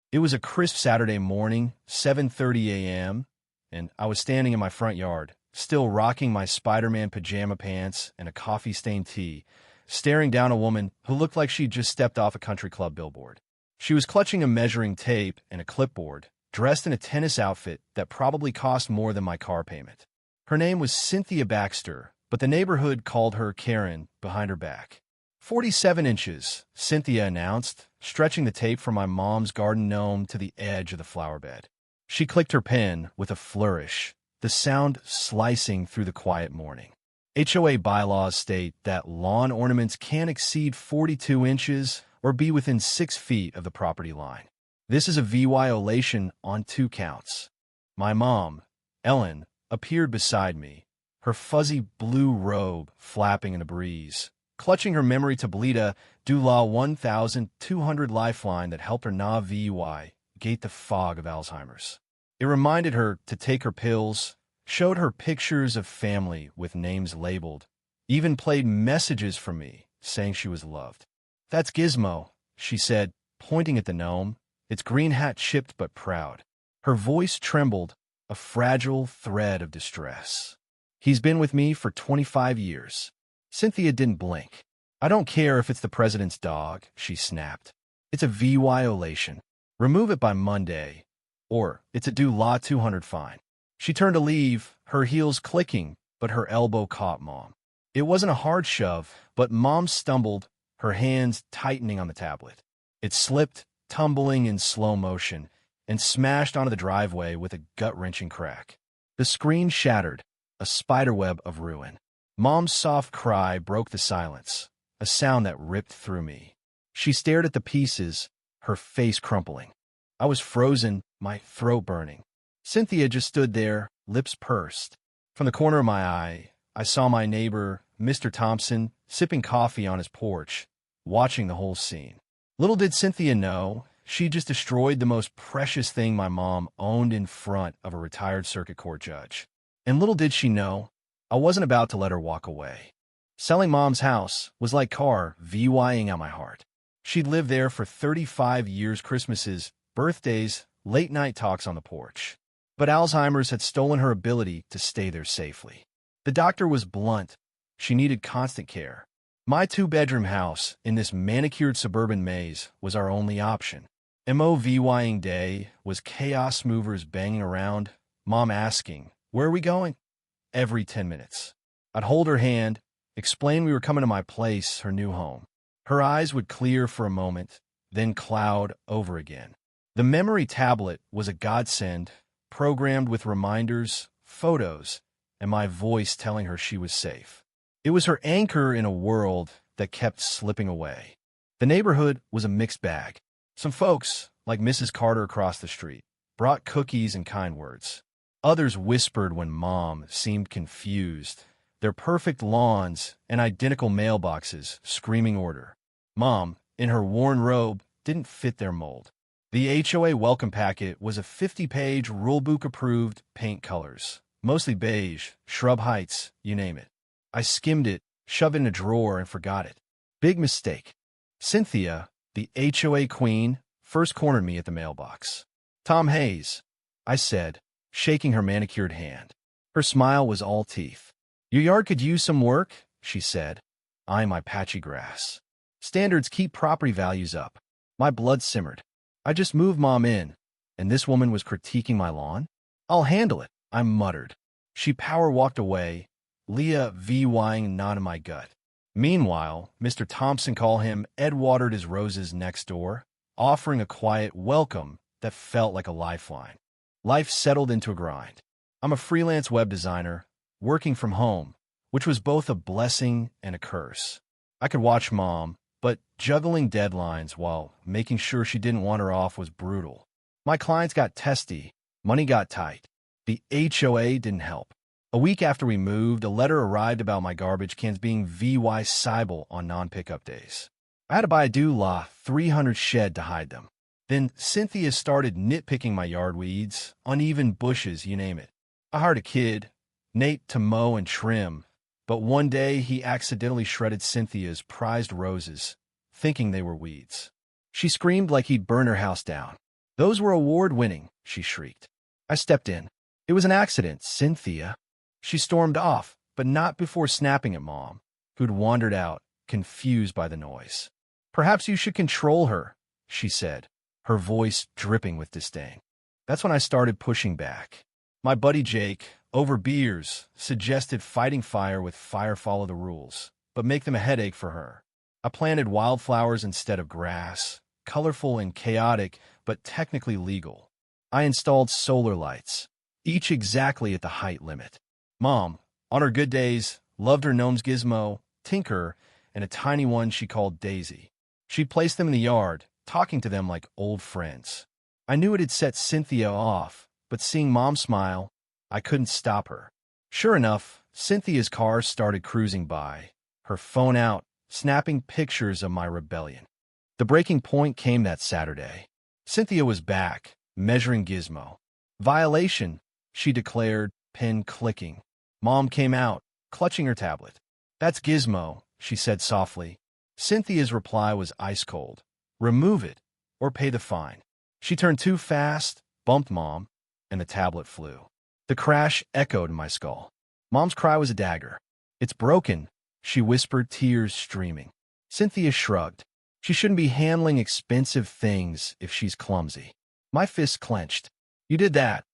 It was a crisp Saturday morning, 7:30 a.m., and I was standing in my front yard, still rocking my Spider-Man pajama pants and a coffee-stained tee, staring down a woman who looked like she'd just stepped off a country club billboard. She was clutching a measuring tape and a clipboard, dressed in a tennis outfit that probably cost more than my car payment. Her name was Cynthia Baxter, but the neighborhood called her Karen behind her back. 47 inches, Cynthia announced, stretching the tape from my mom's garden gnome to the edge of the flower bed. She clicked her pen with a flourish, the sound slicing through the quiet morning. HOA bylaws state that lawn ornaments can't exceed 42 inches or be within 6 feet of the property line. This is a violation on 2 counts. My mom, Ellen, appeared beside me, her fuzzy blue robe flapping in the breeze, clutching her memory tablita du la 1200 lifeline that helped her navigate the fog of Alzheimer's. It reminded her to take her pills, showed her pictures of family with names labeled, even played messages from me saying she was loved. "That's Gizmo," she said, pointing at the gnome, its green hat chipped but proud. Her voice trembled, a fragile thread of distress. "He's been with me for 25 years. Cynthia didn't blink. "I don't care if it's the president's dog," she snapped. "It's a violation. Remove it by Monday, or it's a due law 200 fine." She turned to leave, her heels clicking, but her elbow caught Mom. It wasn't a hard shove, but Mom stumbled, her hands tightening on the tablet. It slipped, tumbling in slow motion, and smashed onto the driveway with a gut-wrenching crack. The screen shattered, a spiderweb of ruin. Mom's soft cry broke the silence, a sound that ripped through me. She stared at the pieces, her face crumpling. I was frozen, my throat burning. Cynthia just stood there, lips pursed. From the corner of my eye, I saw my neighbor, Mr. Thompson, sipping coffee on his porch, watching the whole scene. Little did Cynthia know, she just destroyed the most precious thing my mom owned in front of a retired circuit court judge. And little did she know, I wasn't about to let her walk away. Selling Mom's house was like Carr VYing out my heart. She'd lived there for 35 years, Christmases, birthdays, late-night talks on the porch. But Alzheimer's had stolen her ability to stay there safely. The doctor was blunt. She needed constant care. My 2-bedroom house in this manicured suburban maze was our only option. MOVYing day was chaos movers banging around, Mom asking, "Where are we going?" every 10 minutes. I'd hold her hand, explain we were coming to my place, her new home. Her eyes would clear for a moment, then cloud over again. The memory tablet was a godsend, programmed with reminders, photos, and my voice telling her she was safe. It was her anchor in a world that kept slipping away. The neighborhood was a mixed bag. Some folks, like Mrs. Carter across the street, brought cookies and kind words. Others whispered when Mom seemed confused, their perfect lawns and identical mailboxes screaming order. Mom, in her worn robe, didn't fit their mold. The HOA welcome packet was a 50-page rulebook-approved paint colors, mostly beige, shrub heights, you name it. I skimmed it, shoved it in a drawer, and forgot it. Big mistake. Cynthia, the HOA queen, first cornered me at the mailbox. "Tom Hayes," I said, shaking her manicured hand. Her smile was all teeth. "Your yard could use some work," she said, eyeing my patchy grass. "Standards keep property values up." My blood simmered. I just moved Mom in, and this woman was critiquing my lawn? "I'll handle it," I muttered. She power walked away, Leah VYing not in my gut. Meanwhile, Mr. Thompson, call him, Ed, watered his roses next door, offering a quiet welcome that felt like a lifeline. Life settled into a grind. I'm a freelance web designer, working from home, which was both a blessing and a curse. I could watch Mom, but juggling deadlines while making sure she didn't want her off was brutal. My clients got testy, money got tight. The HOA didn't help. A week after we moved, a letter arrived about my garbage cans being VY Cybele on non-pickup days. I had to buy a DULA 300 shed to hide them. Then Cynthia started nitpicking my yard weeds, uneven bushes, you name it. I hired a kid, Nate, to mow and trim, but one day he accidentally shredded Cynthia's prized roses, thinking they were weeds. She screamed like he'd burn her house down. "Those were award-winning," she shrieked. I stepped in. "It was an accident, Cynthia." She stormed off, but not before snapping at Mom, who'd wandered out, confused by the noise. "Perhaps you should control her," she said, her voice dripping with disdain. That's when I started pushing back. My buddy Jake, over beers, suggested fighting fire with fire follow the rules, but make them a headache for her. I planted wildflowers instead of grass, colorful and chaotic, but technically legal. I installed solar lights, each exactly at the height limit. Mom, on her good days, loved her gnomes Gizmo, Tinker, and a tiny one she called Daisy. She'd place them in the yard, talking to them like old friends. I knew it had set Cynthia off, but seeing Mom smile, I couldn't stop her. Sure enough, Cynthia's car started cruising by, her phone out, snapping pictures of my rebellion. The breaking point came that Saturday. Cynthia was back, measuring Gizmo. "Violation," she declared, pen clicking. Mom came out, clutching her tablet. "That's Gizmo," she said softly. Cynthia's reply was ice cold. "Remove it, or pay the fine." She turned too fast, bumped Mom, and the tablet flew. The crash echoed in my skull. Mom's cry was a dagger. "It's broken," she whispered, tears streaming. Cynthia shrugged. She shouldn't be handling expensive things if she's clumsy. My fists clenched. "You did that,"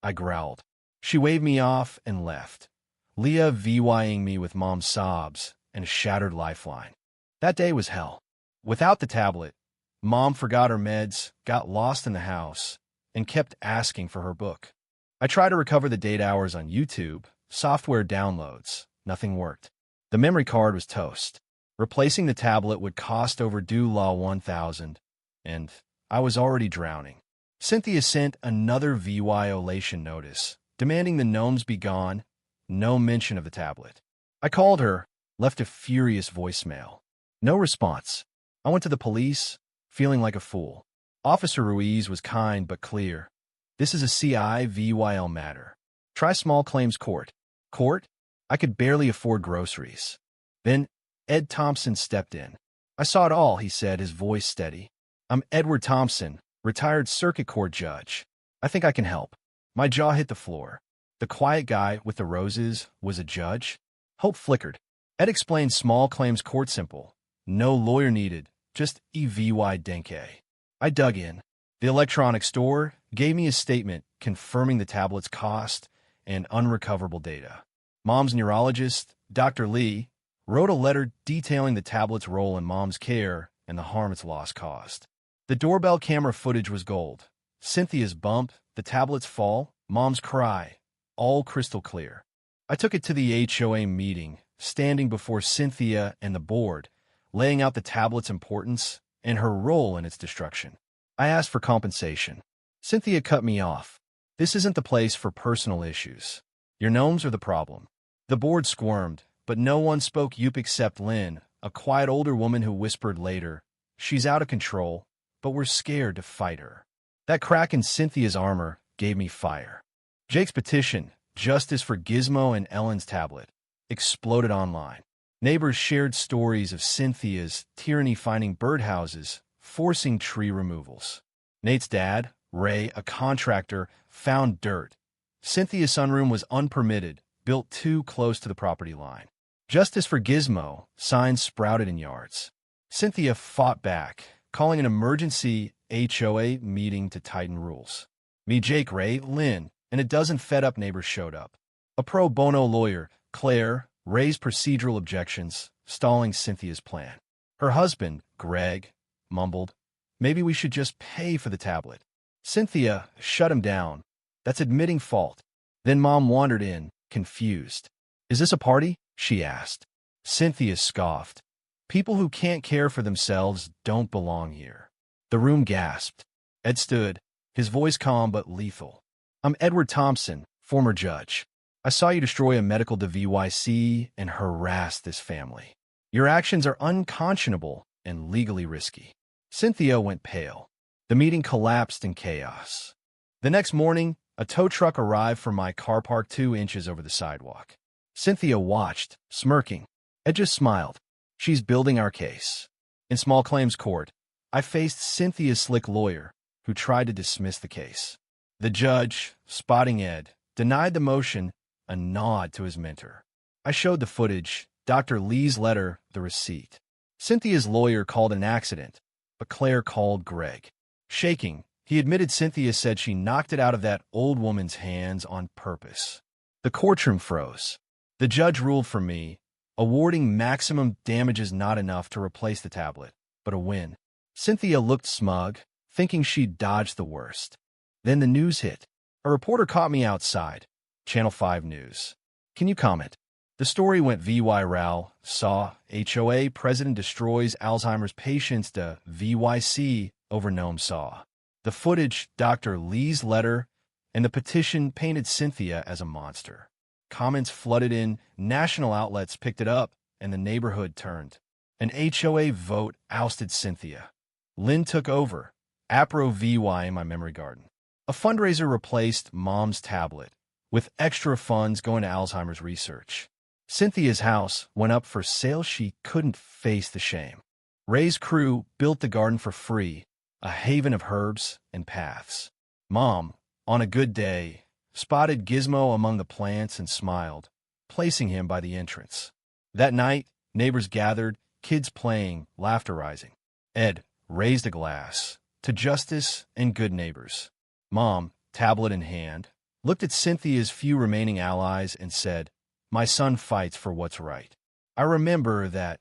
I growled. She waved me off and left, Leah VYing me with Mom's sobs and a shattered lifeline. That day was hell. Without the tablet, Mom forgot her meds, got lost in the house, and kept asking for her book. I tried to recover the date hours on YouTube, software downloads. Nothing worked. The memory card was toast. Replacing the tablet would cost overdue law $1,000, and I was already drowning. Cynthia sent another violation notice, demanding the gnomes be gone, no mention of the tablet. I called her, left a furious voicemail. No response. I went to the police, feeling like a fool. Officer Ruiz was kind but clear. "This is a CIVYL matter. Try small claims court." Court? I could barely afford groceries. Then Ed Thompson stepped in. "I saw it all," he said, his voice steady. "I'm Edward Thompson, retired circuit court judge. I think I can help." My jaw hit the floor. The quiet guy with the roses was a judge? Hope flickered. Ed explained small claims court simple. No lawyer needed, just EVY Denke. I dug in. The electronic store gave me a statement confirming the tablet's cost and unrecoverable data. Mom's neurologist, Dr. Lee, wrote a letter detailing the tablet's role in Mom's care and the harm its loss caused. The doorbell camera footage was gold. Cynthia's bump, the tablet's fall, Mom's cry, all crystal clear. I took it to the HOA meeting, standing before Cynthia and the board, laying out the tablet's importance and her role in its destruction. I asked for compensation. Cynthia cut me off. "This isn't the place for personal issues. Your gnomes are the problem." The board squirmed, but no one spoke Yoop except Lynn, a quiet older woman who whispered later, "She's out of control, but we're scared to fight her." That crack in Cynthia's armor gave me fire. Jake's petition, Justice for Gizmo and Ellen's tablet, exploded online. Neighbors shared stories of Cynthia's tyranny finding birdhouses, forcing tree removals. Nate's dad, Ray, a contractor, found dirt. Cynthia's sunroom was unpermitted, built too close to the property line. Justice for Gizmo, signs sprouted in yards. Cynthia fought back, calling an emergency HOA meeting to tighten rules. Me, Jake, Ray, Lynn, and a dozen fed-up neighbors showed up. A pro bono lawyer, Claire, raised procedural objections, stalling Cynthia's plan. Her husband, Greg, mumbled, "Maybe we should just pay for the tablet." Cynthia shut him down. "That's admitting fault." Then Mom wandered in, confused. "Is this a party?" she asked. Cynthia scoffed. "People who can't care for themselves don't belong here." The room gasped. Ed stood, his voice calm but lethal. "I'm Edward Thompson, former judge. I saw you destroy a medical device and harass this family. Your actions are unconscionable and legally risky." Cynthia went pale. The meeting collapsed in chaos. The next morning, a tow truck arrived from my car parked 2 inches over the sidewalk. Cynthia watched, smirking. Ed just smiled. "She's building our case." In small claims court, I faced Cynthia's slick lawyer, who who tried to dismiss the case. The judge, spotting Ed, denied the motion, a nod to his mentor. I showed the footage, Dr. Lee's letter, the receipt. Cynthia's lawyer called an accident, but Claire called Greg. Shaking, he admitted Cynthia said she knocked it out of that old woman's hands on purpose. The courtroom froze. The judge ruled for me, awarding maximum damages not enough to replace the tablet, but a win. Cynthia looked smug, thinking she'd dodged the worst. Then the news hit. A reporter caught me outside. Channel 5 News. Can you comment? The story went VY saw HOA president destroys Alzheimer's patients to VYC over gnome saw. The footage, Dr. Lee's letter, and the petition painted Cynthia as a monster. Comments flooded in, national outlets picked it up, and the neighborhood turned. An HOA vote ousted Cynthia. Lynn took over. Apro VY in my memory garden. A fundraiser replaced Mom's tablet, with extra funds going to Alzheimer's research. Cynthia's house went up for sale. She couldn't face the shame. Ray's crew built the garden for free, a haven of herbs and paths. Mom, on a good day, spotted Gizmo among the plants and smiled, placing him by the entrance. That night, neighbors gathered, kids playing, laughter rising. Ed raised a glass to justice and good neighbors. Mom, tablet in hand, looked at Cynthia's few remaining allies and said, "My son fights for what's right." I remember that,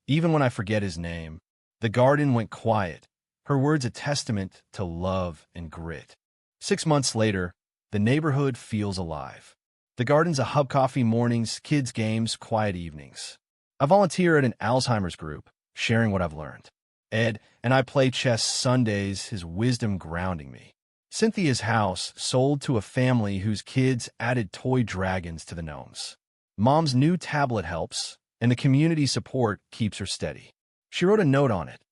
even when I forget his name, the garden went quiet, her words a testament to love and grit. 6 months later, the neighborhood feels alive. The garden's a hub, coffee mornings, kids' games, quiet evenings. I volunteer at an Alzheimer's group, sharing what I've learned. Ed and I play chess Sundays, his wisdom grounding me. Cynthia's house sold to a family whose kids added toy dragons to the gnomes. Mom's new tablet helps, and the community support keeps her steady. She wrote a note on it.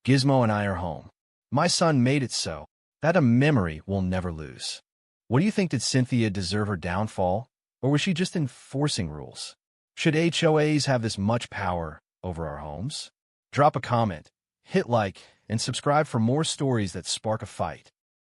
"Gizmo and I are home. My son made it so. That a memory we'll never lose." What do you think? Did Cynthia deserve her downfall, or was she just enforcing rules? Should HOAs have this much power over our homes? Drop a comment, hit like, and subscribe for more stories that spark a fight.